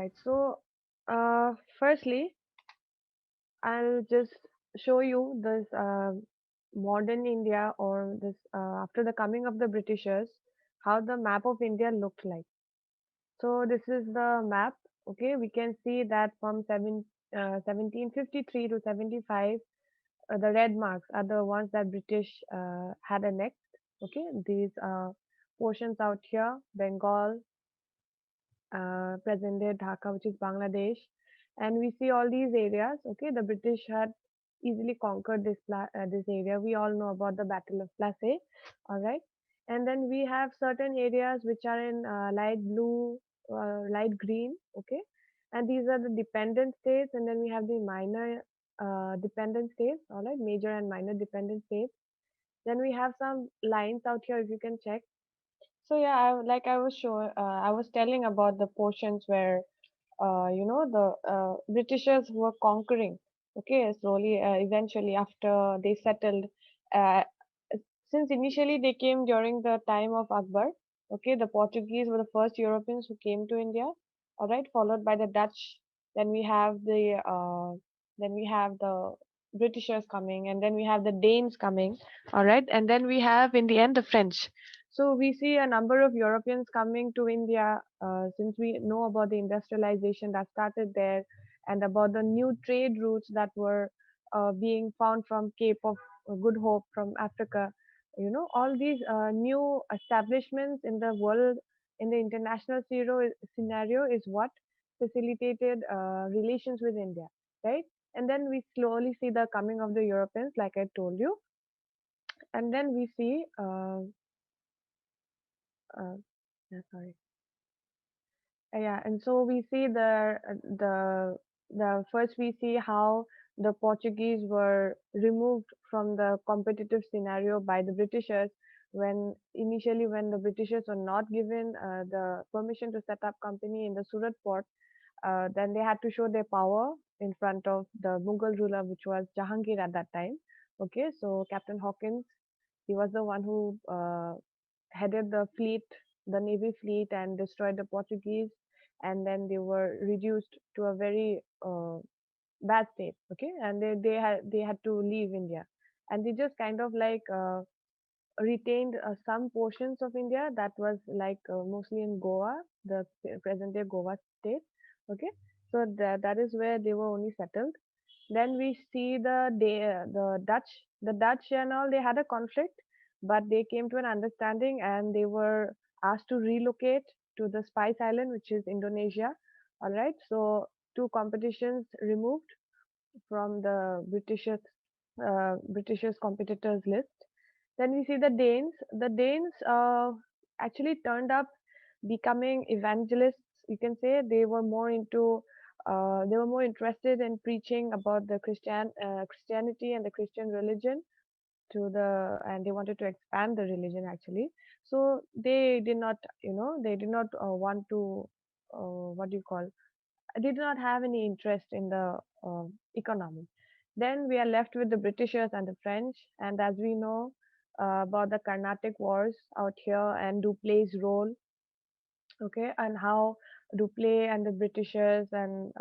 right. So, firstly, I'll just show you this modern India or this after the coming of the Britishers, how the map of India looked like. So this is the map. Okay, we can see that from 1753 to 75, the red marks are the ones that British had annexed. Okay, these portions out here, Bengal, present day Dhaka, which is Bangladesh, and we see all these areas. Okay, the British had easily conquered this area. We all know about the Battle of Plassey. All right, and then we have certain areas which are in light blue, light green. Okay, and these are the dependent states, and then we have the minor dependent states. All right, major and minor dependent states. Then we have some lines out here if you can check. So yeah, like I was showing, I was telling about the portions where the Britishers were conquering. Okay, slowly, eventually after they settled. Uh, since initially they came during the time of Akbar. Okay, the Portuguese were the first Europeans who came to India. All right, followed by the Dutch. Then we have the Britishers coming, and then we have the Danes coming. All right, and then we have in the end the French. So we see a number of Europeans coming to India since we know about the industrialization that started there and about the new trade routes that were being found from Cape of Good Hope from Africa. You know, all these new establishments in the world, in the international scenario, is what facilitated relations with India, right? And then we slowly see the coming of the Europeans, like I told you, and then we see. Uh, yeah, sorry. Yeah, and so we see the first we see how the Portuguese were removed from the competitive scenario by the Britishers when initially when the Britishers were not given the permission to set up company in the Surat port, then they had to show their power in front of the Mughal ruler, which was Jahangir at that time. Okay, so Captain Hawkins, he was the one who headed the fleet, the navy fleet, and destroyed the Portuguese, and then they were reduced to a very bad state. Okay, and they had to leave India, and they just kind of like retained some portions of India that was like mostly in Goa, the present day Goa state. Okay, so that is where they were only settled. Then we see the Dutch. The Dutch and all they had a conflict, but they came to an understanding and they were asked to relocate to the Spice Island, which is Indonesia. All right, so two competitions removed from the Britishers competitors list. Then we see the Danes. The Danes actually turned up becoming evangelists. You can say they were more into they were more interested in preaching about the Christianity and the Christian religion to the and they wanted to expand the religion actually. So they did not, they did not want to what do you call they did not have any interest in the economy. Then we are left with the Britishers and the French, and as we know about the Carnatic Wars out here and Duplessis' role, okay, and how Duplessis and the Britishers and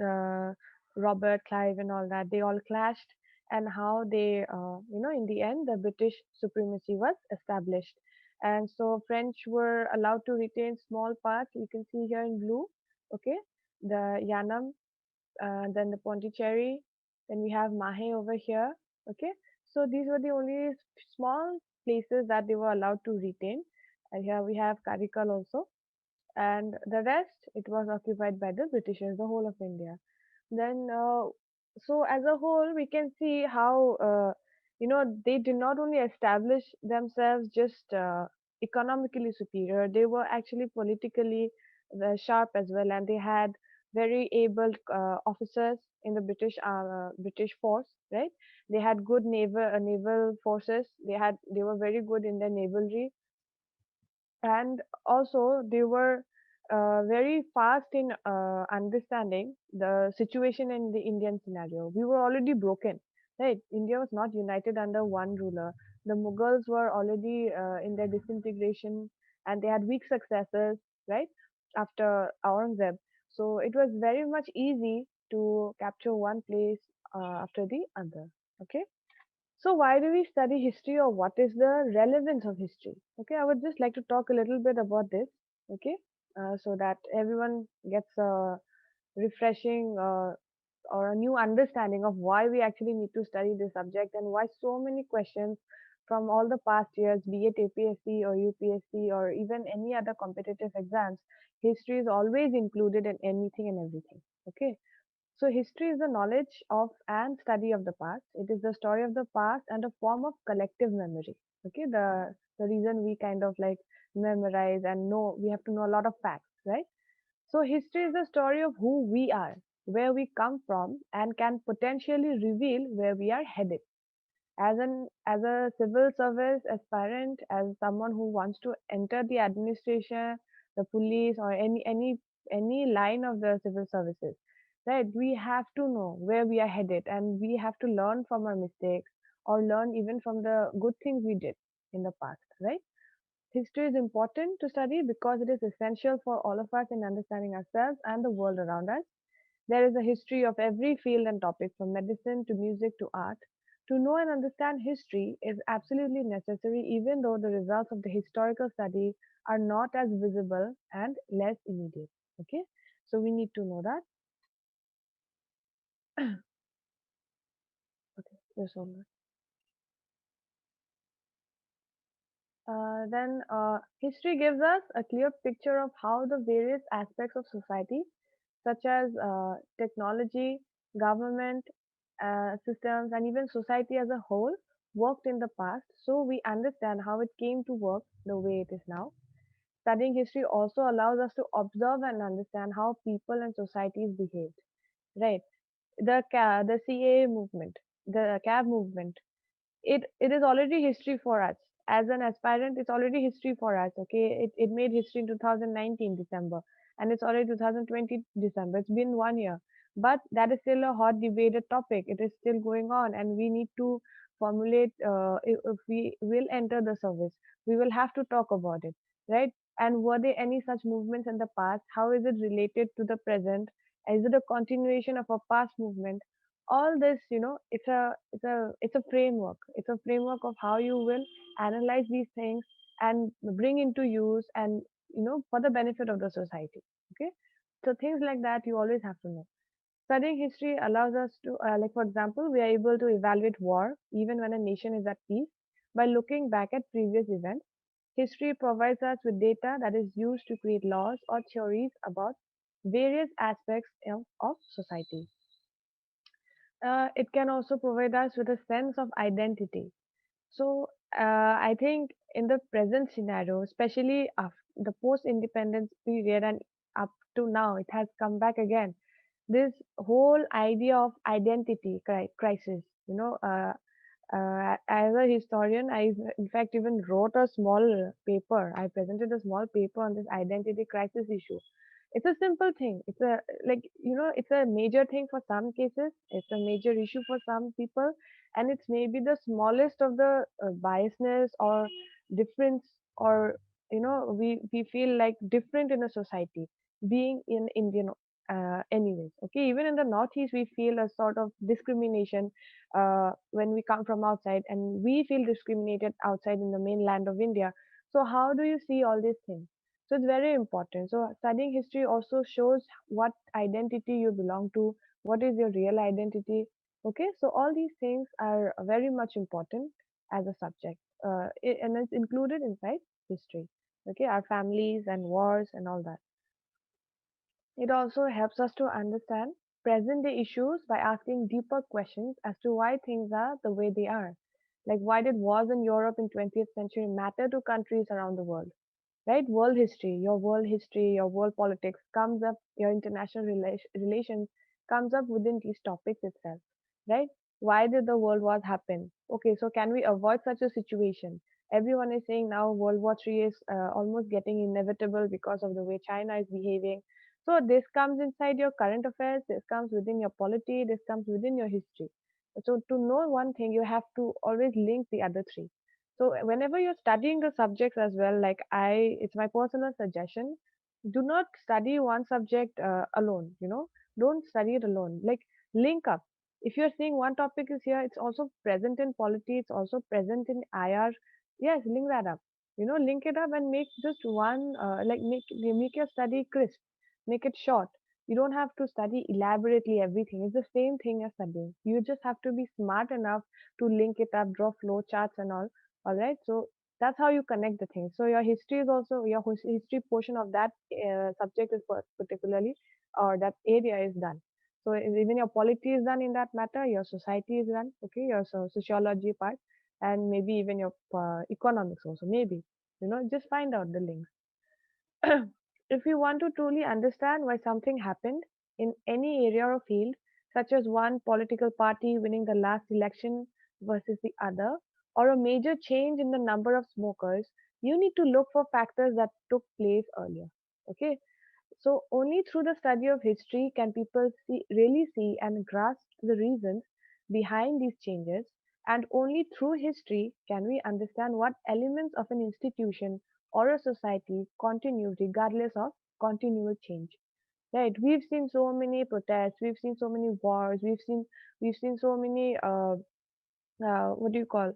uh, Robert Clive and all that, they all clashed, and how they, in the end, the British supremacy was established. And so French were allowed to retain small parts. You can see here in blue, okay, the Yanam, then the Pondicherry, then we have Mahe over here, okay. So these were the only small places that they were allowed to retain. And here we have Karikal also, and the rest it was occupied by the Britishers, the whole of India. Then, so as a whole, we can see how they did not only establish themselves just economically superior; they were actually politically sharp as well, and they had very able officers in the British force, right? They had good naval forces. They were very good in their navalry, and also they were very fast in understanding the situation in the Indian scenario. We were already broken, right? India was not united under one ruler. The Mughals were already in their disintegration, and they had weak successors, right? after Aurangzeb. So it was very much easy to capture one place after the other. Okay. So why do we study history, or what is the relevance of history? Okay, I would just like to talk a little bit about this. Okay, so that everyone gets a refreshing or a new understanding of why we actually need to study this subject, and why so many questions from all the past years, be it APSC or UPSC or even any other competitive exams, history is always included in anything and everything. Okay, so history is the knowledge of and study of the past. It is the story of the past and a form of collective memory. Okay, the reason we kind of like memorize and know, we have to know a lot of facts, right? So history is the story of who we are, where we come from, and can potentially reveal where we are headed. As a civil service aspirant, as someone who wants to enter the administration, the police, or any line of the civil services, right? We have to know where we are headed, and we have to learn from our mistakes, or learn even from the good things we did in the past, right? History is important to study because it is essential for all of us in understanding ourselves and the world around us. There is a history of every field and topic, from medicine to music to art. To know and understand history is absolutely necessary, even though the results of the historical study are not as visible and less immediate. Okay, so we need to know that. Okay, yes, all right. Then history gives us a clear picture of how the various aspects of society, such as technology, government, systems, and even society as a whole, worked in the past, so we understand how it came to work the way it is now. Studying history also allows us to observe and understand how people and societies behaved. Right? The CAA movement, the CAB movement, it is already history for us. As an aspirant, it's already history for us. Okay, it made history in 2019 December, and it's already 2020 December. It's been 1 year, but that is still a hot debated topic. It is still going on, and we need to formulate, if we will enter the service, we will have to talk about it, right? And were there any such movements in the past? How is it related to the present? Is it a continuation of a past movement? All this, it's a framework. It's a framework of how you will analyze these things and bring into use, and for the benefit of the society. Okay, so things like that you always have to know. Studying history allows us to, like for example, we are able to evaluate war even when a nation is at peace by looking back at previous events. History provides us with data that is used to create laws or theories about various aspects of society. It can also provide us with a sense of identity. So, I think in the present scenario, especially after the post independence period and up to now, it has come back again. This whole idea of identity crisis, as a historian, I in fact even wrote a small paper. I presented a small paper on this identity crisis issue. It's a simple thing. It's a like it's a major thing for some cases. It's a major issue for some people, and it's maybe the smallest of the biasness or difference, or we feel like different in a society, being in Indian. Anyways, okay, even in the Northeast, we feel a sort of discrimination when we come from outside, and we feel discriminated outside in the mainland of India. So, how do you see all these things? So, it's very important. So, studying history also shows what identity you belong to, what is your real identity. Okay, so all these things are very much important as a subject, and it's included inside history. Okay, our families and wars and all that. It also helps us to understand present day issues by asking deeper questions as to why things are the way they are. Like, why did wars in Europe in 20th century matter to countries around the world? Right? World history, your world politics comes up, your international relations comes up within these topics itself. Right? Why did the world wars happen? Okay, so can we avoid such a situation? Everyone is saying now World War III is almost getting inevitable because of the way China is behaving. So this comes inside your current affairs, this comes within your polity, this comes within your history. So to know one thing, you have to always link the other three. So whenever you're studying the subjects as well, like it's my personal suggestion. Do not study one subject alone, don't study it alone. Like, link up. If you're seeing one topic is here, it's also present in polity, it's also present in IR. Yes, link that up. Link it up and make just one, like, make your study crisp, make it short. You don't have to study elaborately everything. It's the same thing as studying. You just have to be smart enough to link it up, draw flow charts and all right. So that's how you connect the things. So your history is also your history portion of that subject is particularly, or that area is done. So even your polity is done in that matter, your society is done, okay, your sociology part, and maybe even your economics also, maybe, just find out the links. If you want to truly understand why something happened in any area or field, such as one political party winning the last election versus the other, or a major change in the number of smokers, you need to look for factors that took place earlier. Okay, so only through the study of history can people really see and grasp the reasons behind these changes, and only through history can we understand what elements of an institution or a society continue regardless of continual change. Right? We've seen so many protests, we've seen so many wars, we've seen so many what do you call,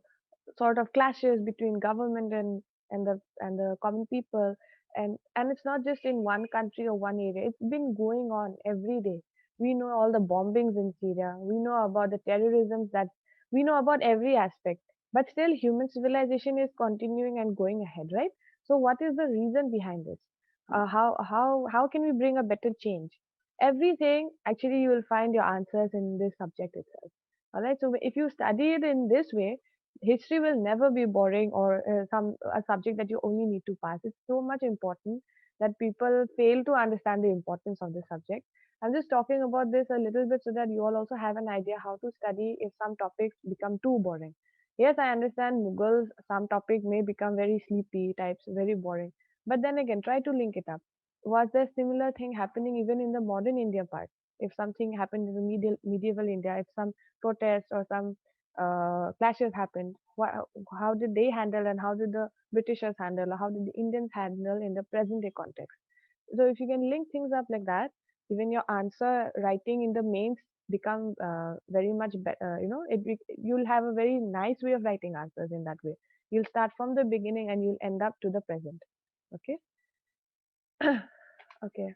sort of clashes between government and the common people, and it's not just in one country or one area. It's been going on every day. We know all the bombings in Syria, we know about the terrorism, that we know about every aspect, but still human civilization is continuing and going ahead, right? So what is the reason behind this? How can we bring a better change? Everything, actually, you will find your answers in this subject itself. All right, so if you study it in this way, history will never be boring or some a subject that you only need to pass. It's so much important that people fail to understand the importance of the subject. I'm just talking about this a little bit so that you all also have an idea how to study if some topics become too boring. Yes, I understand Mughals, some topic may become very sleepy types, very boring. But then again, try to link it up. Was there similar thing happening even in the modern India part? If something happened in the medieval India, if some protest or some clashes happened, how did they handle, and how did the Britishers handle, or how did the Indians handle in the present day context? So if you can link things up like that, even your answer writing in the mains become very much better. You'll have a very nice way of writing answers in that way. You'll start from the beginning and you'll end up to the present. Okay. Okay.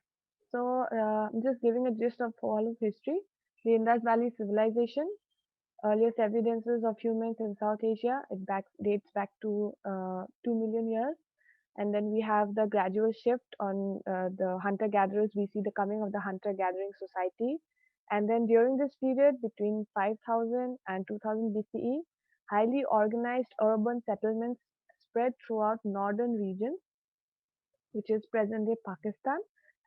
So I'm just giving a gist of all of history. The Indus Valley Civilization, earliest evidences of humans in South Asia. Dates back to 2 million years. And then we have the gradual shift on the hunter gatherers. We see the coming of the hunter gathering society. And then during this period, between 5000 and 2000 BCE, highly organized urban settlements spread throughout northern regions, which is present day Pakistan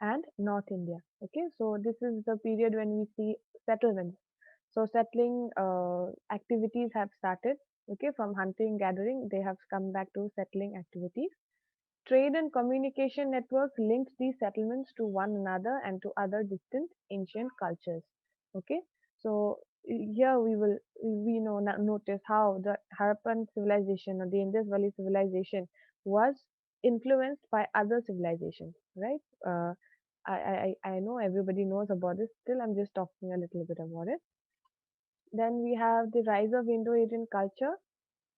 and North India. Okay, so this is the period when we see settlements. So settling activities have started. Okay, from hunting gathering, they have come back to settling activities. Trade and communication networks linked these settlements to one another and to other distant ancient cultures. Okay, so here we notice how the Harappan civilization or the Indus Valley civilization was influenced by other civilizations, right? I know everybody knows about this. Still, I'm just talking a little bit about it. Then we have the rise of Indo-Aryan culture.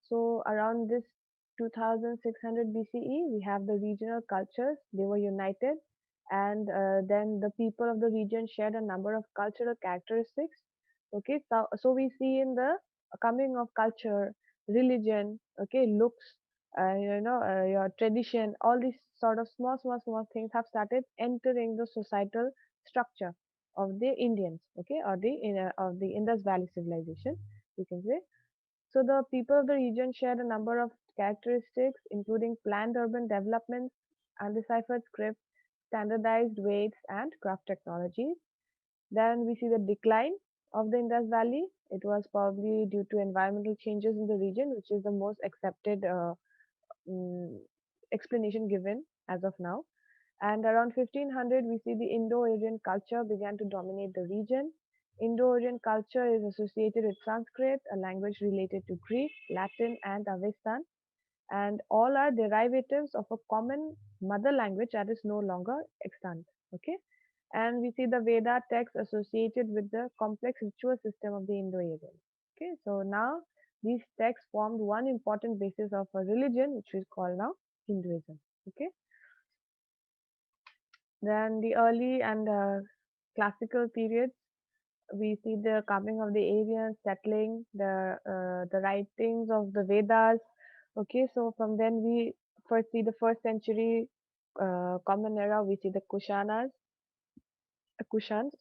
So around this 2600 BCE, we have the regional cultures. They were united, and then the people of the region shared a number of cultural characteristics. Okay, so we see in the coming of culture, religion, okay, looks, your tradition, all these sort of small, small, small things have started entering the societal structure of the Indians, okay, or of the Indus Valley civilization, you can say. So the people of the region shared a number of characteristics, including planned urban developments, undeciphered script, standardized weights, and craft technologies. Then we see the decline of the Indus Valley. It was probably due to environmental changes in the region, which is the most accepted mm, explanation given as of now. And around 1500, we see the Indo-Aryan culture began to dominate the region. Indo-Aryan culture is associated with Sanskrit, a language related to Greek, Latin, and Avestan. and all are derivatives of a common mother language that is no longer extant. Okay, and we see the Veda text associated with the complex ritual system of the Indo-Aryan. Okay, so now these texts formed one important basis of a religion, which we call now Hinduism. Okay, then the early and classical periods, we see the coming of the Aryans, settling the writings of the Vedas. Okay, so from then we first see the first century common era. We see the Kushans,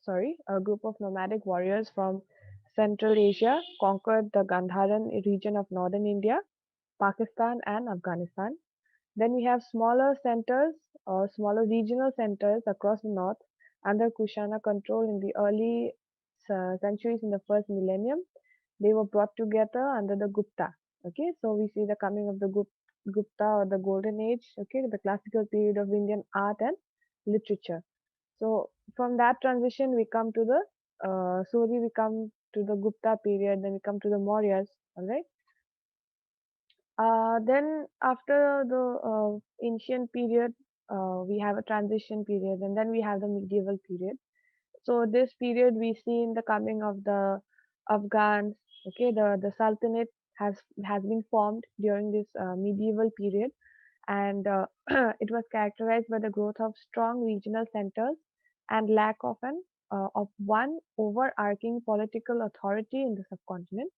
sorry, a group of nomadic warriors from Central Asia conquered the Gandharan region of northern India, Pakistan, and Afghanistan. Then we have smaller centers or smaller regional centers across the north under Kushana control in the early centuries in the first millennium. They were brought together under the Gupta. Okay, so we see the coming of the Gupta or the Golden Age. Okay, the classical period of Indian art and literature. So from that transition, we come to the slowly we come to the Gupta period. Then we come to the Mauryas. All right. Then after the ancient period, we have a transition period, and then we have the medieval period. So this period we see in the coming of the Afghans. Okay, the Sultanate has been formed during this medieval period, and it was characterized by the growth of strong regional centers and lack of one overarching political authority in the subcontinent.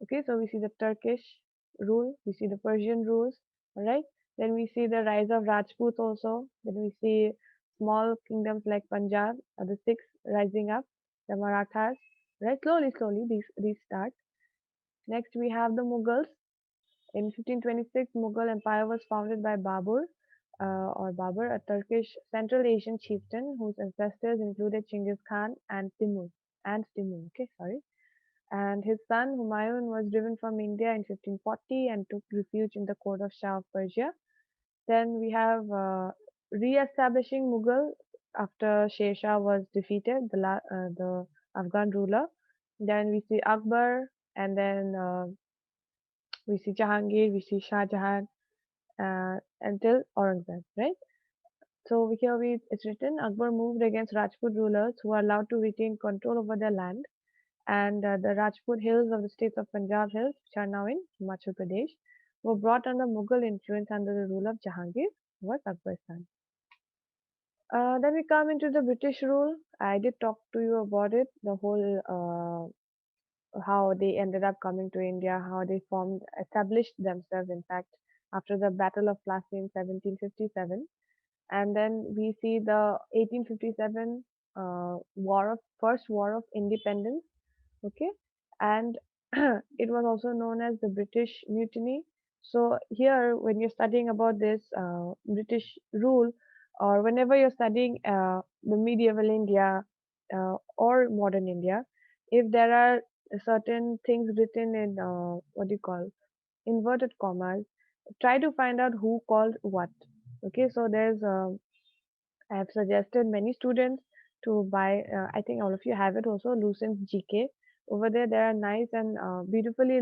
Okay, so we see the Turkish rule, we see the Persian rules, all right. Then we see the rise of Rajputs also. Then we see small kingdoms like Punjab, the Sikhs rising up, the Marathas, right? Slowly, these start. Next, we have the Mughals. In 1526, Mughal Empire was founded by Babur, a Turkish Central Asian chieftain whose ancestors included Genghis Khan and Timur. Okay, sorry, and his son Humayun was driven from India in 1540 and took refuge in the court of Shah of Persia. Then we have re-establishing Mughal after Sher Shah was defeated, the Afghan ruler. Then we see Akbar, and then we see Jahangir, we see Shah Jahan, until Aurangzeb, right? So here it's written Akbar moved against Rajput rulers who are allowed to retain control over their land, and the Rajput hills of the states of Punjab Hills, which are now in Himachal Pradesh, were brought under Mughal influence under the rule of Jahangir, who was Akbar's son. Then we come into the British rule. I did talk to you about it, the whole how they ended up coming to India, how they established themselves, in fact, after the Battle of Plassey in 1757. And then we see the 1857 first war of independence. Okay, and it was also known as the British Mutiny. So here, when you're studying about this British rule, or whenever you're studying the medieval India or modern India, if there are certain things written in what do you call inverted commas, try to find out who called what. Okay, so I have suggested many students to buy. I think all of you have it also. Lucen's GK. Over there are nice and beautifully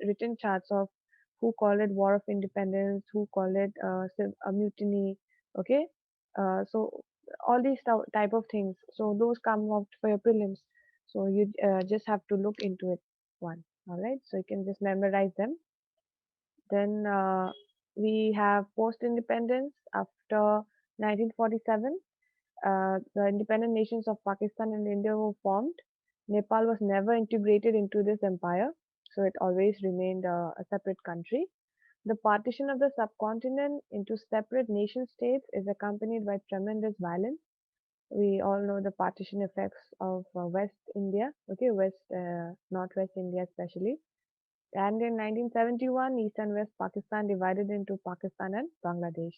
written charts of who call it War of Independence, who call it a mutiny. Okay, so all these type of things. So those come out for your prelims. So you just have to look into it one. All right. So you can just memorize them. Then we have post-independence after 1947. The independent nations of Pakistan and India were formed. Nepal was never integrated into this empire, so it always remained a separate country. The partition of the subcontinent into separate nation states is accompanied by tremendous violence. We all know the partition effects of West India, okay, Northwest India especially. And in 1971, East and West Pakistan divided into Pakistan and Bangladesh.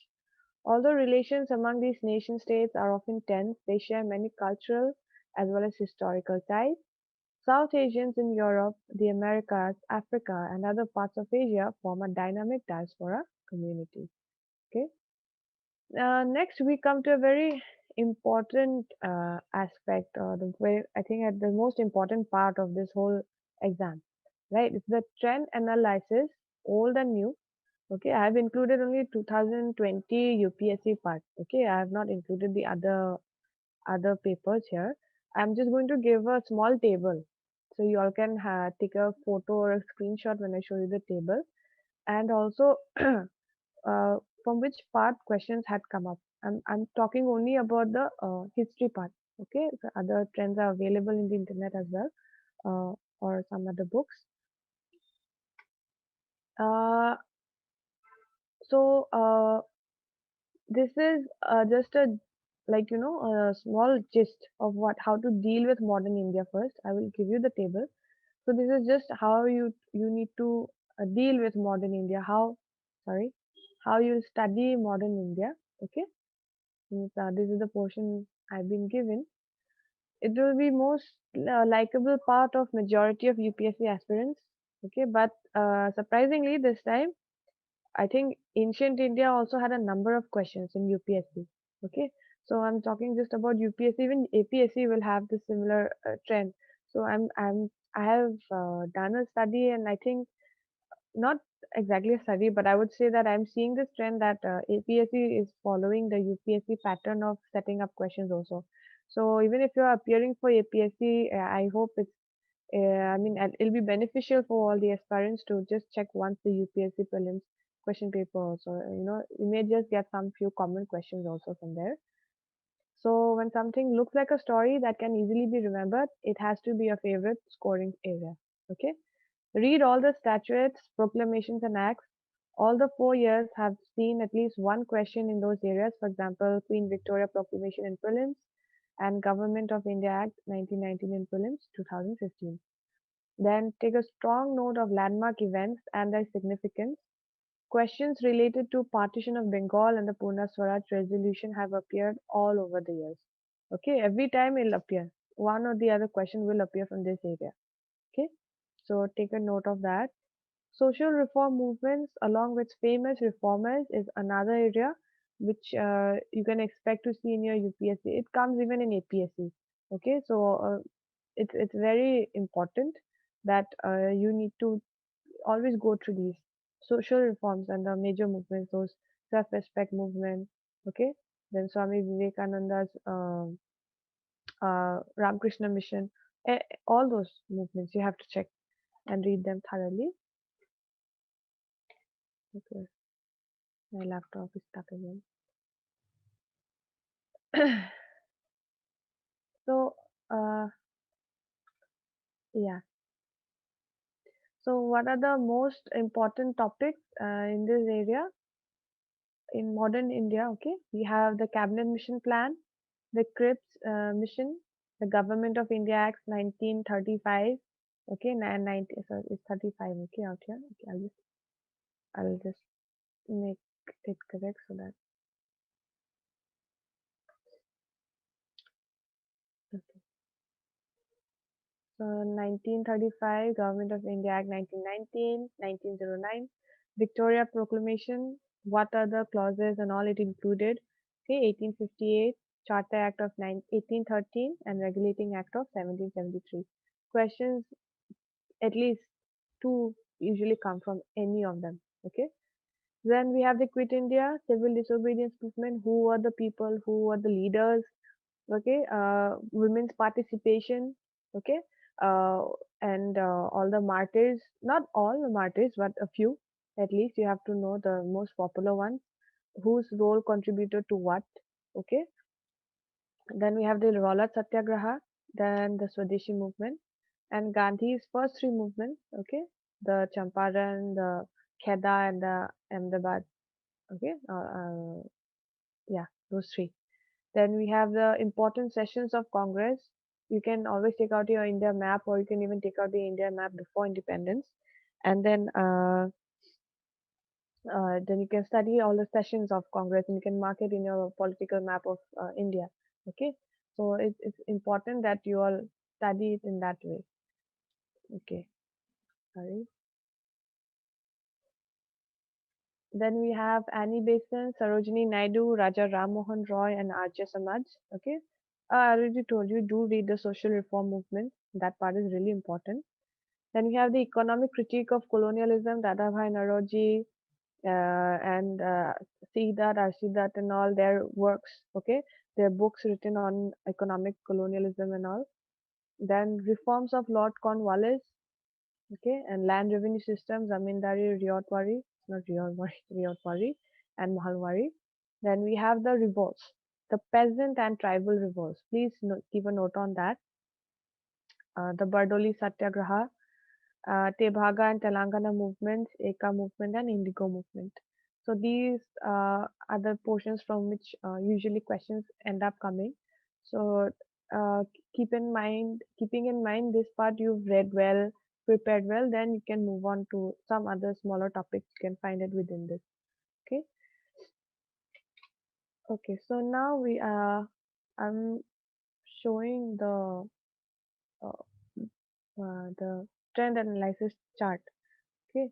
Although relations among these nation states are often tense, they share many cultural as well as historical ties. South Asians in Europe, the Americas, Africa, and other parts of Asia form a dynamic diaspora community. Okay. Next, we come to a very important aspect, or the way I think at the most important part of this whole exam, right? It's the trend analysis, old and new. Okay, I have included only 2020 UPSC part. Okay, I have not included the other papers here. I'm just going to give a small table, so you all can take a photo or a screenshot when I show you the table, and also from which part questions had come up. I'm talking only about the history part. Okay, the other trends are available in the internet as well, or some other books. Uh, so this is just a, like, a small gist of what how to deal with modern India. First I will give you the table. So this is just how you need to deal with modern India, how, sorry, how you study modern India. Okay. This is the portion I've been given. It will be most likable part of majority of UPSC aspirants. Okay, but surprisingly this time I think ancient India also had a number of questions in UPSC. Okay, so I'm talking just about UPSC. Even APSC will have the similar trend. So I have done a study, and I think not exactly a study, but I would say that I'm seeing this trend that APSC is following the UPSC pattern of setting up questions also. So even if you're appearing for APSC, I hope it's I mean, it'll be beneficial for all the aspirants to just check once the UPSC prelims question paper also. You may just get some few common questions also from there. So when something looks like a story that can easily be remembered, it has to be a favorite scoring area. Okay. Read all the statutes, proclamations, and acts. All the 4 years have seen at least one question in those areas. For example, Queen Victoria Proclamation in prelims and Government of India Act 1919 in prelims 2015. Then take a strong note of landmark events and their significance. Questions related to partition of Bengal and the Purna Swaraj resolution have appeared all over the years. Okay, every time it'll appear. One or the other question will appear from this area. Okay, so take a note of that. Social reform movements along with famous reformers is another area which you can expect to see in your UPSC. It comes even in APSC. Okay, so it's very important that you need to always go through these social reforms and the major movements, those self-respect movement. Okay, then Swami Vivekananda's Ramakrishna Mission, all those movements you have to check and read them thoroughly. Okay, my laptop is stuck again. So, yeah. So, what are the most important topics in this area in modern India? Okay, we have the Cabinet Mission Plan, the CRIPS mission, the Government of India Act 1935. Okay, 990. So it's 35. Okay, out here. Okay, I'll just make it correct so that. Okay. So 1935, Government of India Act 1919, 1909, Victoria Proclamation. What are the clauses and all it included? Okay, 1858, Charter Act of 1813, and Regulating Act of 1773. Questions, at least two, usually come from any of them. Okay. Then we have the Quit India civil disobedience movement. Who are the people? Who are the leaders? Okay. Women's participation. Okay. Uh, and all the martyrs. Not all the martyrs, but a few. At least you have to know the most popular ones. Whose role contributed to what? Okay. Then we have the Rowlatt Satyagraha. Then the Swadeshi movement and Gandhi's first three movements, okay, the Champaran, the Kheda, and the Ahmedabad, okay, yeah, those three. Then we have the important sessions of Congress. You can always take out your India map, or you can even take out the India map before independence, and then you can study all the sessions of Congress, and you can mark it in your political map of India. Okay, so it's important that you all study it in that way. Okay, sorry. Then we have Annie Besant, Sarojini Naidu, Raja Ram Mohan Roy, and Arya Samaj. Okay, I already told you, do read the social reform movement. That part is really important. Then we have the economic critique of colonialism, Dadabhai Naoroji, and Siddharth, Arshidat and all their works, okay, their books written on economic colonialism and all. Then reforms of Lord Cornwallis, okay, and land revenue systems, Zamindari, Riyotwari, not Riyotwari, Riyotwari, and Mahalwari. Then we have the revolts, the peasant and tribal revolts. Please keep a note on that. The Bardoli Satyagraha, Tebhaga and Telangana movements, Eka movement, and Indigo movement. So these are the portions from which usually questions end up coming. So uh, keeping in mind this part you've read well, prepared well, then you can move on to some other smaller topics. You can find it within this. Okay. Okay. So now I'm showing uh, the trend analysis chart. Okay.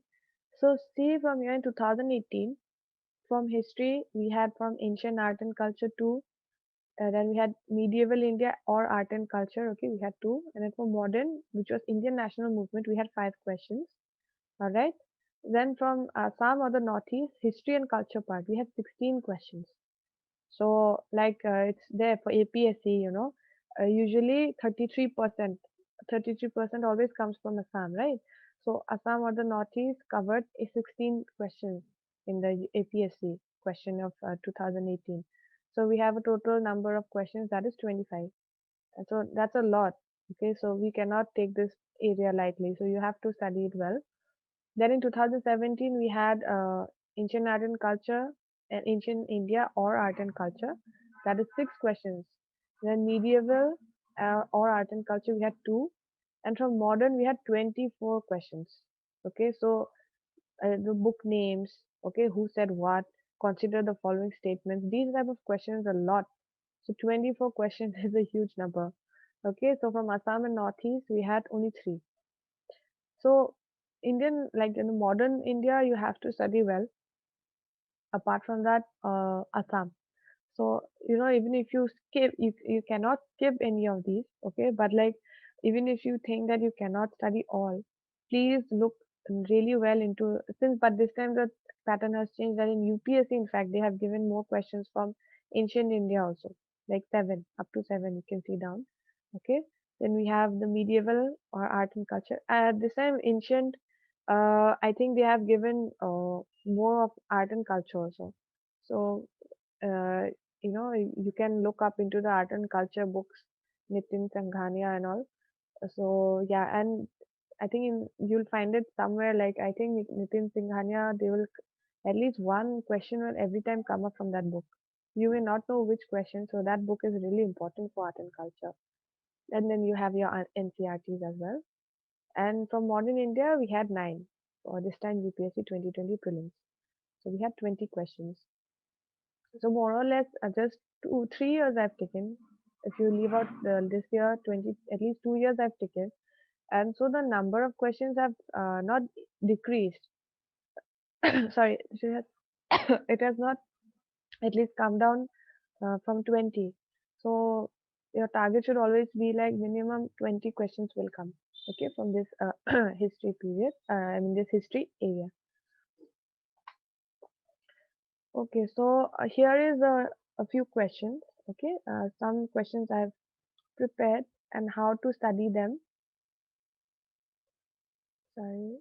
So see from here in 2018, from history, we had from ancient art and culture two. Then we had medieval India or art and culture. Okay, we had two. And then for modern, which was Indian national movement, we had five questions. All right. Then from Assam or the Northeast, history and culture part, we had 16 questions. So like it's there for APSC, usually 33% always comes from Assam, right? So Assam or the Northeast covered 16 questions in the APSC question of 2018. So we have a total number of questions that is 25. And so that's a lot. Okay, so we cannot take this area lightly. So you have to study it well. Then in 2017, we had ancient art and culture and ancient India or art and culture. That is six questions. Then medieval or art and culture, we had two. And from modern, we had 24 questions. Okay, so the book names, okay, who said what, consider the following statements. These type of questions a lot. So 24 questions is a huge number. Okay, so from Assam and Northeast, we had only three. So Indian, like in the modern India, you have to study well. Apart from that, Assam. So even if you skip, you cannot skip any of these. Okay, but like even if you think that you cannot study all, please look really well into since. But this time the pattern has changed. That in UPSC, in fact, they have given more questions from ancient India also, like seven up to seven. You can see down. Okay. Then we have the medieval or art and culture. This time ancient, I think they have given more of art and culture also. So, uh, you can look up into the art and culture books, Nitin Sanghania and all. So, yeah, and I think you'll find it somewhere like I think Nitin Singhania, they will at least one question will every time come up from that book. You may not know which question, so that book is really important for art and culture. And then you have your NCRTs as well. And from modern India, we had nine. For this time UPSC 2020 prelims. So we had 20 questions. So more or less, just 3 years I've taken. If you leave out this year, 20 at least 2 years I've taken, and so the number of questions have not decreased. Sorry, it has not at least come down from 20. So your target should always be like minimum 20 questions will come. Okay, from this history period. I mean this history area. Okay, so here is a few questions. Okay, some questions I've prepared and how to study them. Sorry,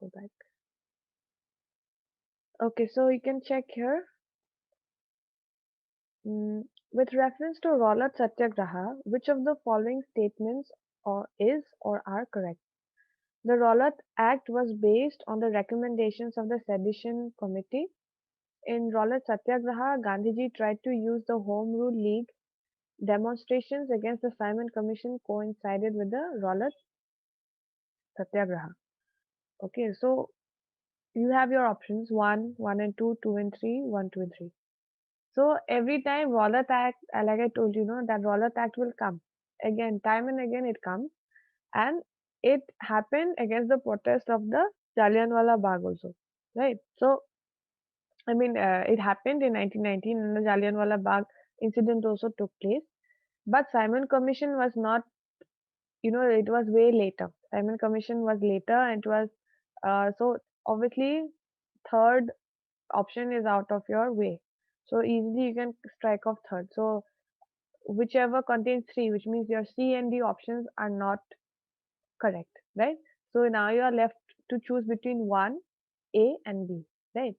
go back. Okay, so you can check here. With reference to Rowlatt Satyagraha, which of the following statements or are correct? The Rowlatt Act was based on the recommendations of the Sedition Committee. In Rowlatt Satyagraha, Gandhiji tried to use the Home Rule League. Demonstrations against the Simon Commission coincided with the Rowlatt Satyagraha. Okay, so you have your options 1, 1 and 2, 2 and 3, 1, 2 and 3. So every time Rowlatt Act, like I told you, that Rowlatt Act will come. Again, time and again it comes. And it happened against the protest of the Jallianwala Bagh also. Right? So, I mean, it happened in 1919 and the Jallianwala Bagh incident also took place. But Simon Commission was not, it was way later. Simon Commission was later and it was, so obviously third option is out of your way. So easily you can strike off third. So whichever contains three, which means your C and D options are not correct, right? So now you are left to choose between one, A and B, right?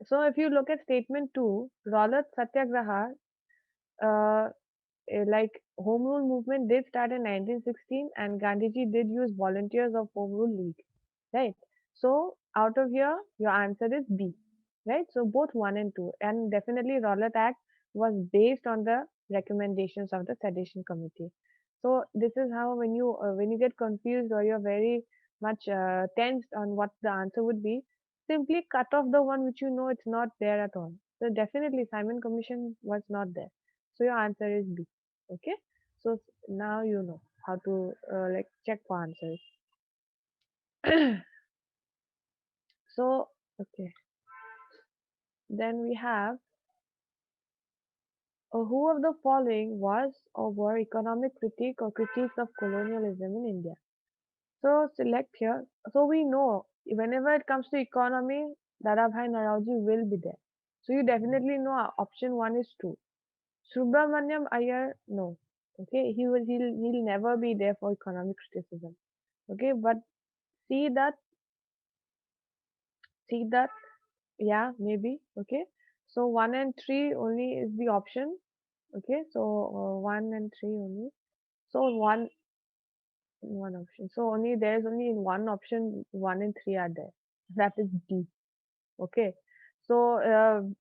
So if you look at statement two, Raulat Satyagraha, uh, like Home Rule movement did start in 1916 and Gandhiji did use volunteers of Home Rule League, right? So out of here, your answer is B, right? So both 1 and 2, and definitely Rowlatt Act was based on the recommendations of the Sedition Committee. So this is how when you get confused or you're very much tensed on what the answer would be, simply cut off the one which you know it's not there at all. So definitely Simon Commission was not there. So your answer is B. Okay. So now you know how to like check for answers. So okay. Then we have who of the following was or were economic critique or critiques of colonialism in India? So select here. So we know whenever it comes to economy, Dadabhai Naoroji will be there. So you definitely know option one is true. Subramaniam Iyer, no. Okay, he'll never be there for economic criticism. Okay, but see that see that yeah, maybe. Okay, so one and three only is the option. Okay, so one and three only. So one option. So only there's only one option. One and three are there. That is D. Okay. So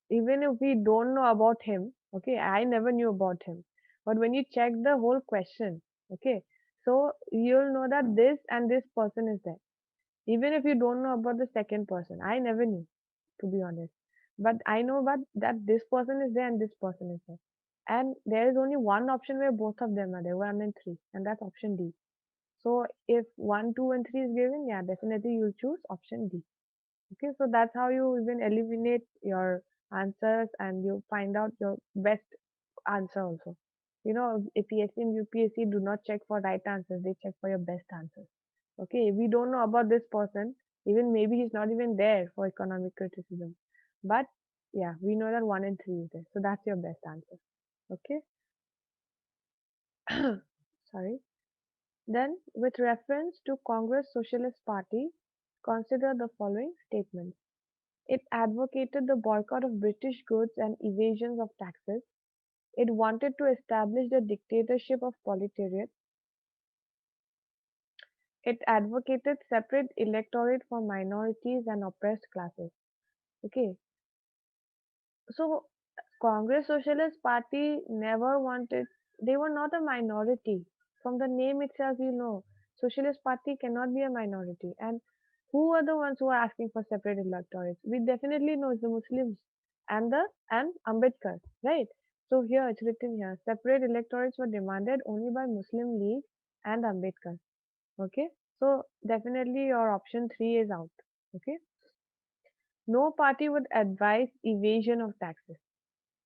even if we don't know about him, okay, I never knew about him. But when you check the whole question, okay, so you'll know that this and this person is there. Even if you don't know about the second person, I never knew, to be honest. But I know that this person is there and this person is there. And there is only one option where both of them are there, one and three, and that's option D. So if one, two, and three is given, yeah, definitely you'll choose option D. Okay, so that's how you even eliminate your answers and you find out your best answer also. You know, APSC and UPSC do not check for right answers, they check for your best answers. Okay, we don't know about this person, even maybe he's not even there for economic criticism. But yeah, we know that one and three is there. So that's your best answer. Okay. Sorry. Then, with reference to Congress Socialist Party, consider the following statements. It advocated the boycott of British goods and evasions of taxes. It wanted to establish the dictatorship of proletariat. It advocated separate electorate for minorities and oppressed classes. Okay, so Congress Socialist Party never wanted, they were not a minority. From the name itself, you know, Socialist Party cannot be a minority. And who are the ones who are asking for separate electorates? We definitely know it's the Muslims and Ambedkar, right? So here it's written here, separate electorates were demanded only by Muslim League and Ambedkar. Okay, so definitely your option three is out. Okay, no party would advise evasion of taxes.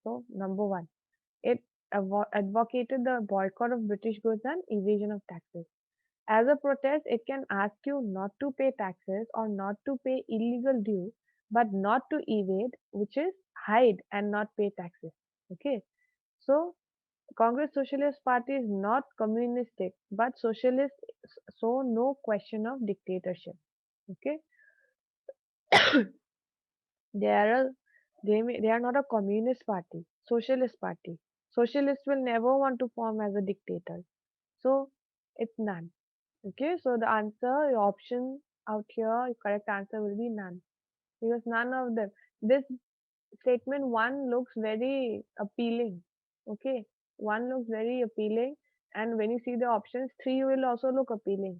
So number one, it advocated the boycott of British goods and evasion of taxes. As a protest, it can ask you not to pay taxes or not to pay illegal due, but not to evade, which is hide and not pay taxes. Okay, so Congress Socialist Party is not communistic, but socialist, so no question of dictatorship. Okay, they are a, they are not a communist party, socialist party. Socialists will never want to form as a dictator. So it's none. Okay, so the answer, your option out here, your correct answer will be none. Because none of them. This statement one looks very appealing. Okay, one looks very appealing, and when you see the options, three will also look appealing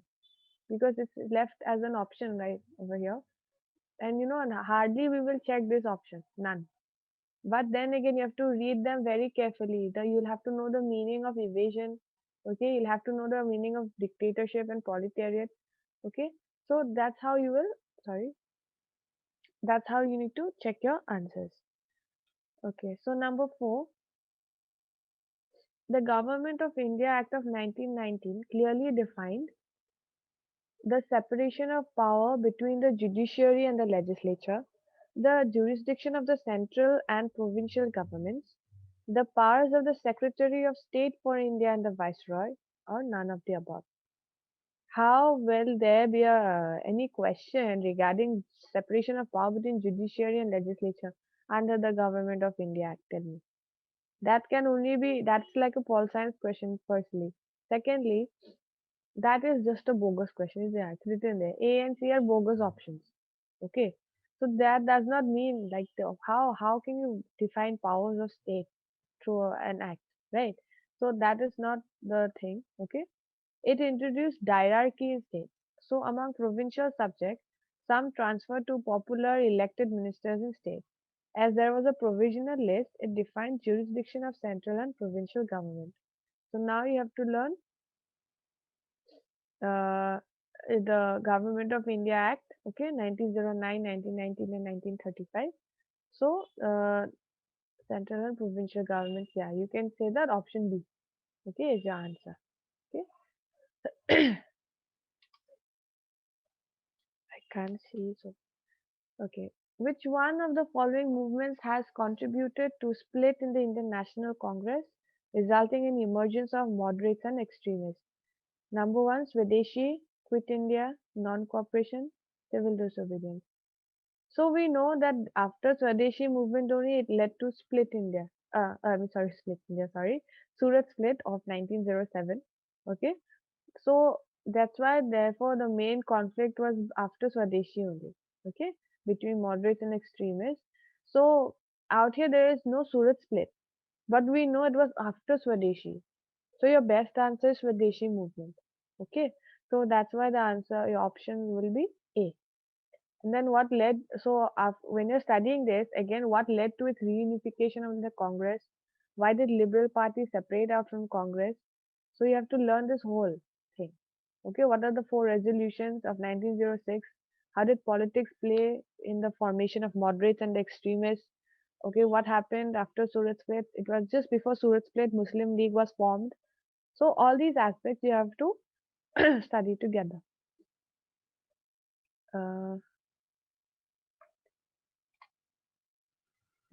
because it's left as an option right over here. And you know, hardly we will check this option, none. But then again, you have to read them very carefully. You'll have to know the meaning of evasion. Okay, you'll have to know the meaning of dictatorship and proletariat. Okay, so that's how you will. Sorry, that's how you need to check your answers. Okay, so number four, the Government of India Act of 1919 clearly defined the separation of power between the judiciary and the legislature. the jurisdiction of the central and provincial governments, the powers of the Secretary of State for India and the Viceroy, or none of the above. How will there be any question regarding separation of power between judiciary and legislature under the Government of India Act? Tell me. That can only be, that's like a Pol Science question, firstly. Secondly, that is just a bogus question, is it? It's written there. A and C are bogus options. Okay. So that does not mean like how can you define powers of state through an act, right? So that is not the thing. Okay. It introduced hierarchy in states. So among provincial subjects, some transferred to popular elected ministers in states. As there was a provisional list, it defined jurisdiction of central and provincial government. So now you have to learn uh, the Government of India Act, okay, 1909, 1919, and 1935. So, central and provincial governments, yeah, you can say that option B, okay, is your answer. Okay, I can't see, so, okay. Which one of the following movements has contributed to split in the Indian National Congress, resulting in emergence of moderates and extremists? Number one, Swadeshi, Quit India, Non-Cooperation, Civil Disobedience. So we know that after Swadeshi movement only it led to split India. I'm sorry, split India. Sorry, Surat split of 1907. Okay, so that's why therefore the main conflict was after Swadeshi only. Okay, between moderates and extremists. So out here there is no Surat split, but we know it was after Swadeshi. So your best answer is Swadeshi movement. Okay, so that's why the answer your option will be A. And then what led, so when you're studying this, again, what led to its reunification of the Congress? Why did Liberal Party separate out from Congress? So you have to learn this whole thing. Okay, what are the four resolutions of 1906? How did politics play in the formation of moderates and extremists? Okay, what happened after Surat split? It was just before Surat split, Muslim League was formed. So all these aspects you have to study together. Uh,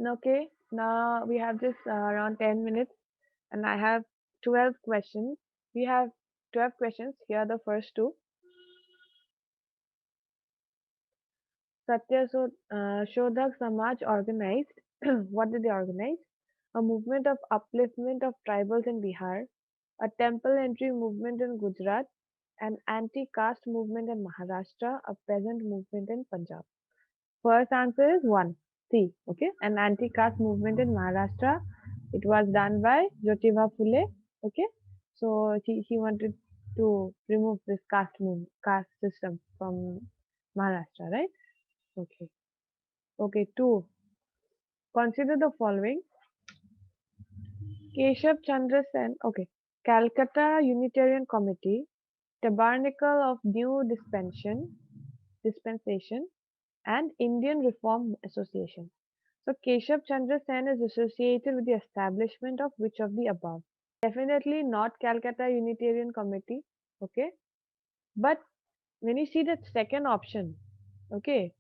okay, now we have just around 10 minutes and I have 12 questions. We have 12 questions. Here are the first two. Shodhak Samaj organized, what did they organize? A movement of upliftment of tribals in Bihar, a temple entry movement in Gujarat, an anti-caste movement in Maharashtra, a peasant movement in Punjab. First answer is 1. C. Okay, an anti-caste movement in Maharashtra. It was done by Jyotiba Phule. Okay, so he wanted to remove this caste system from Maharashtra, right? Okay. Okay, 2. Consider the following. Keshav Chandra Sen. Okay. Calcutta Unitarian Committee, Tabernacle of New Dispensation, and Indian Reform Association. So Keshav Chandra Sen is associated with the establishment of which of the above? Definitely not Calcutta Unitarian Committee. Okay. But when you see that second option, okay,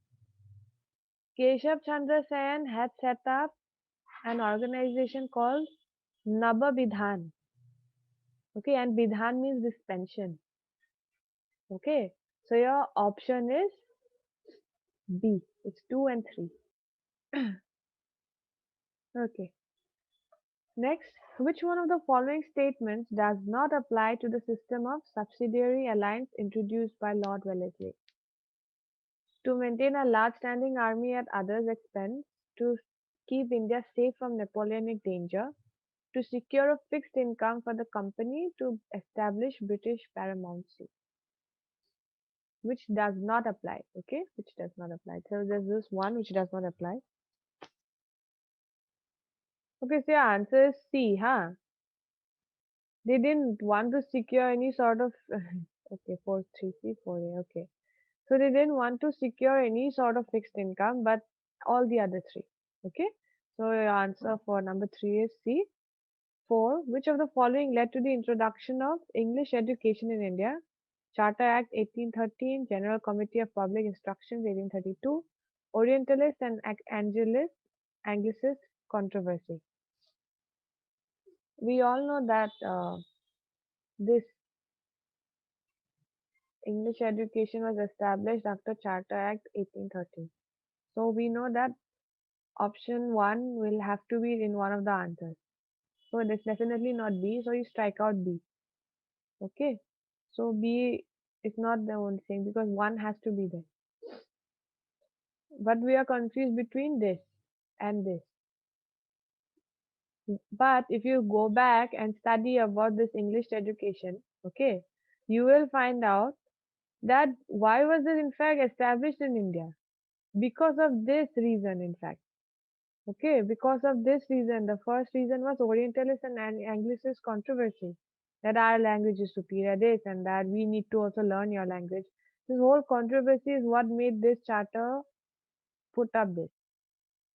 Keshav Chandra Sen had set up an organization called Naba Bidhan. Okay, and Bidhan means dispensation. Okay, so your option is B. It's 2 and 3. Okay. Next, which one of the following statements does not apply to the system of subsidiary alliance introduced by Lord Wellesley? To maintain a large standing army at others' expense, to keep India safe from Napoleonic danger, to secure a fixed income for the company, to establish British paramountcy. Which does not apply, okay? Which does not apply. So there's this one which does not apply. Okay, so your answer is C, huh? They didn't want to secure any sort of okay, 4 3 C 4 A, okay. So they didn't want to secure any sort of fixed income, but all the other three. Okay. So your answer for number 3 is C. 4. Which of the following led to the introduction of English education in India? Charter Act 1813, General Committee of Public Instructions 1832, Orientalist and Anglicist controversy. We all know that this English education was established after Charter Act 1813. So we know that option 1 will have to be in one of the answers. So it's definitely not B, so you strike out B. Okay. So B is not the only thing because 1 has to be there. But we are confused between this and this. But if you go back and study about this English education, okay, you will find out that why was it in fact established in India? Because of this reason, in fact. Okay, because of this reason, the first reason was Orientalist and Anglicist controversy, that our language is superior, this and that, we need to also learn your language. This whole controversy is what made this charter put up this.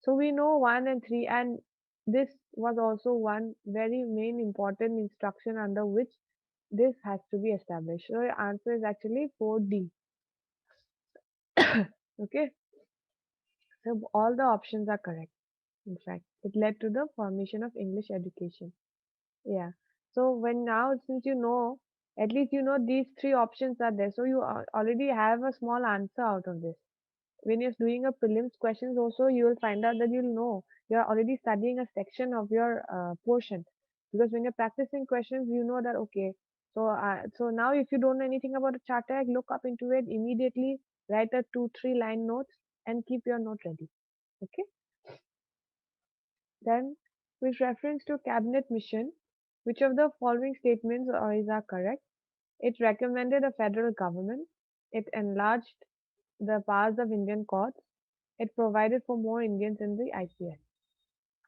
So we know 1 and 3, and this was also one very main important instruction under which this has to be established. So your answer is actually 4D. Okay, so all the options are correct. In fact, it led to the formation of English education. Yeah. So when now, since you know, at least you know these three options are there, so you already have a small answer out of this. When you're doing a prelims questions also, you will find out that you'll know you're already studying a section of your portion, because when you're practicing questions, you know that okay. So now if you don't know anything about a Charter Act, look up into it immediately, write a 2-3 line notes and keep your note ready. Okay. Then, with reference to cabinet mission, which of the following statements are correct? It recommended a federal government. It enlarged the powers of Indian courts. It provided for more Indians in the IPS.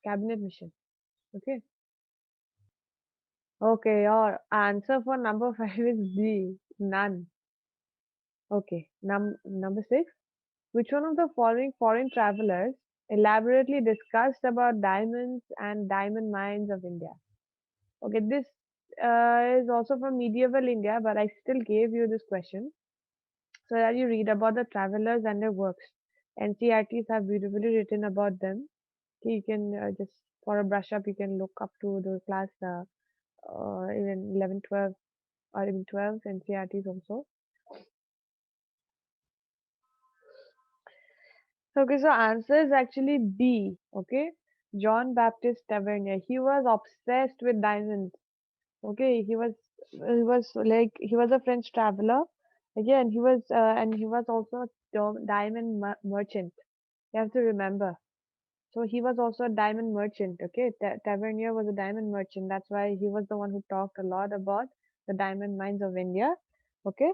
Cabinet mission. Okay. Okay, your answer for number 5 is D. None. Okay. Number 6. Which one of the following foreign travelers elaborately discussed about diamonds and diamond mines of India? Okay, this is also from medieval India, but I still gave you this question so that you read about the travelers and their works. NCRTs have beautifully written about them. Okay, you can just for a brush up, you can look up to the class even 11, 12, or even 12 NCRTs also. Okay, so answer is actually B. Okay, John Baptist Tavernier. He was obsessed with diamonds. Okay, he was a French traveler. Again, he was also a diamond merchant. You have to remember. So he was also a diamond merchant. Okay, Tavernier was a diamond merchant. That's why he was the one who talked a lot about the diamond mines of India. Okay,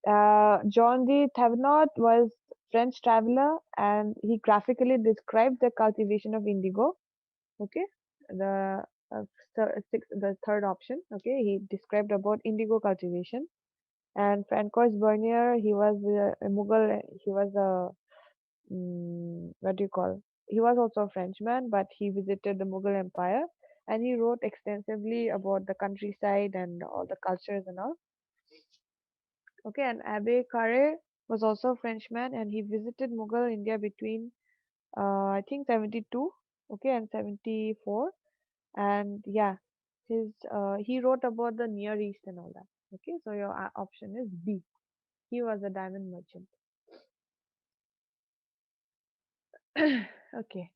John de Thévenot was French traveler, and he graphically described the cultivation of indigo. Okay, the the third option. Okay, he described about indigo cultivation. And Francois Bernier, he was a Mughal. He was a what do you call? He was also a Frenchman, but he visited the Mughal Empire, and he wrote extensively about the countryside and all the cultures and all. Okay, and Abbe Carré was also a Frenchman, and he visited Mughal India between I think 72, okay, and 74. And yeah, his he wrote about the Near East and all that. Okay, so your option is B. He was a diamond merchant. Okay.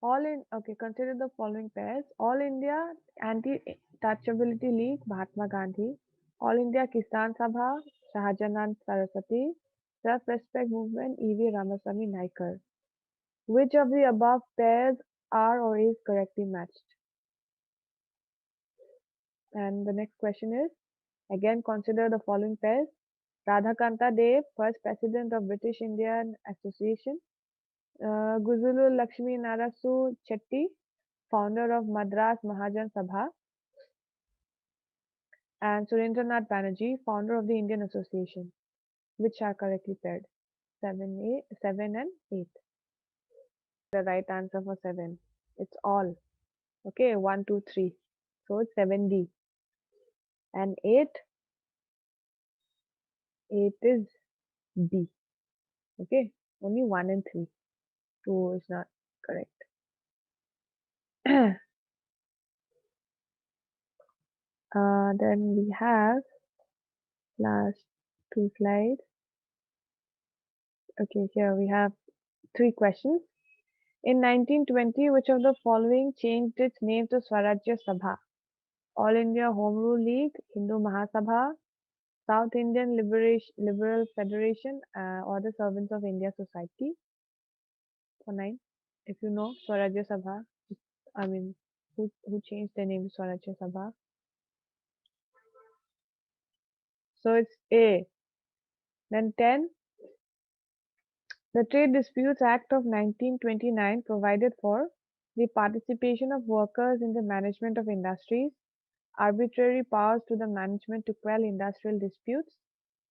Consider the following pairs. All India Anti-Touchability League, Mahatma Gandhi. All India Kisan Sabha, Shahjahan Saraswati. Self-Respect Movement, E.V. Ramaswamy Naikar. Which of the above pairs are or is correctly matched? And the next question is, again consider the following pairs. Radhakanta Dev, first president of British Indian Association. Guzulu Lakshmi Narasu Chetty, founder of Madras Mahajan Sabha. And Surendranath Banerjee, founder of the Indian Association. Which are correctly paired? 7 and 8. The right answer for 7. It's all. Okay, 1, 2, 3. So it's 7D. And 8 is B. Okay, only 1 and 3. 2 is not correct. Then we have last two slides. Okay, here we have three questions. In 1920, which of the following changed its name to Swarajya Sabha? All India Home Rule League, Hindu Mahasabha, South Indian Liberal Federation, or the Servants of India Society? For 9. If you know Swarajya Sabha, I mean, who changed the name to Swarajya Sabha? So it's A. Then 10. The Trade Disputes Act of 1929 provided for the participation of workers in the management of industries, arbitrary powers to the management to quell industrial disputes,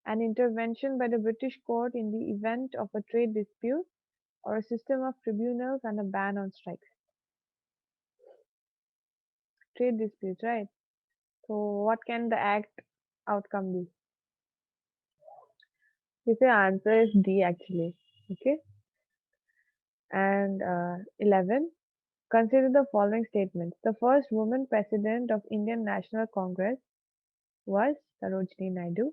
an intervention by the British court in the event of a trade dispute, or a system of tribunals and a ban on strikes. Trade disputes, right? So what can the act outcome be? If the answer is D actually. Okay. And 11. Consider the following statements. The first woman president of Indian National Congress was Sarojini Naidu.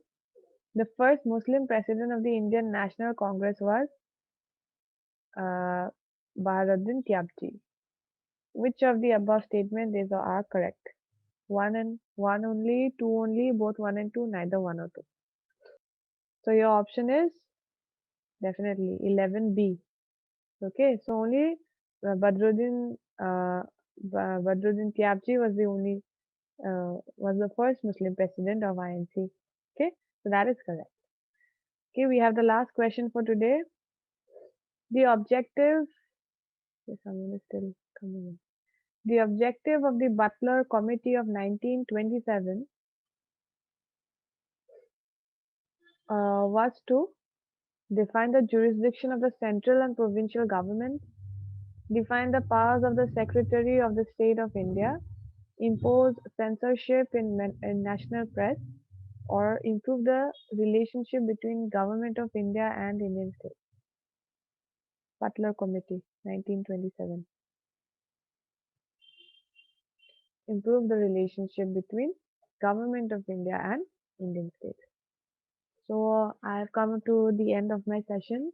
The first Muslim president of the Indian National Congress was uh, Baharuddin Tyabji. Which of the above statements is or are correct? One and one only, two only, both one and two, neither one or two. So your option is definitely 11B. Okay, so only Badruddin Badruddin Tyabji was the first Muslim president of INC. Okay, so that is correct. Okay, we have the last question for today. The objective, yes, someone is still coming in. The objective of the Butler Committee of 1927 was to define the jurisdiction of the central and provincial governments, define the powers of the Secretary of the State of India, impose censorship in national press, or improve the relationship between Government of India and Indian State. Butler Committee, 1927. Improve the relationship between Government of India and Indian State. So I have come to the end of my session.